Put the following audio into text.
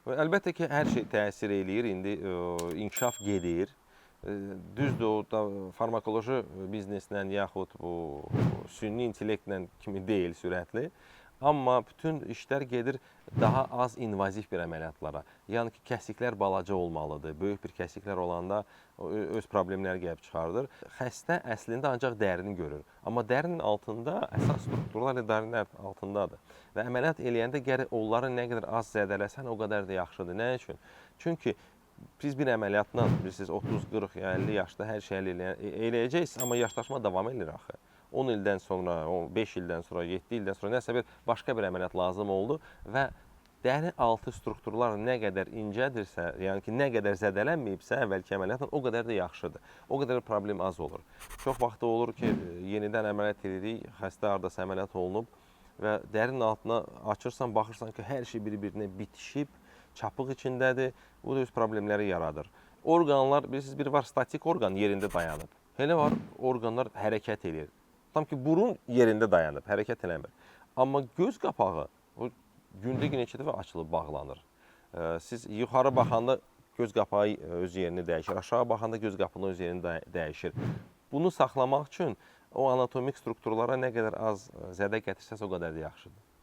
Və əlbəttə ki, hər şey təsir eləyir. İndi inkişaf gedir. Düzdür, o da farmakoloji bizneslə yaxud bu süni intellektlə kimi deyil sürətli. Amma bütün işlər gedir daha az invaziv bir əməliyyatlara. Yəni ki, kəsiklər balaca olmalıdır. Böyük bir kəsiklər olanda öz problemləri gəlib çıxardır. Xəstə əslində ancaq dərini görür. Amma dərinin altında əsas strukturlar dərinin altındadır. Və əməliyyat eləyəndə gərək onları nə qədər az zədələsən, o qədər də yaxşıdır. Nə üçün? Çünki biz bir əməliyyatla, bilirsiniz, 30, 40, 50 yaşda hər şey eləyəcəksiniz, amma yaşlaşma davam edir axı. 10 ildən sonra, 5 ildən sonra, 7 ildən sonra nəsə başqa bir əməliyyat lazım oldu və dəri altı strukturlar nə qədər incədirsə, yəni ki, nə qədər zədələnməyibsə əvvəlki əməliyyatla, o qədər də yaxşıdır. O qədər problem az olur. Çox vaxt olur ki, yenidən əməliyyat edirik, xəstə hardasa əməliyyat olunub və dərinin altına açırsan, baxırsan ki, hər şey bir-birinə bitişib, çapıq içindədir, bu da öz problemləri yaradır. Orqanlar, bilirsiniz, bir var statik orqan yerində dayanıb. Elə var, orqanlar hərəkət edir. Tam ki, burun yerində dayanıb, hərəkət eləmir. Amma göz qapağı o gündə neçə dəfə açılıb bağlanır. Siz yuxarı baxanda göz qapağı öz yerini dəyişir, aşağı baxanda göz qapının öz yerini dəyişir. Bunu saxlamaq üçün o anatomik strukturlara nə qədər az zədə gətirsəz, o qədər də yaxşıdır.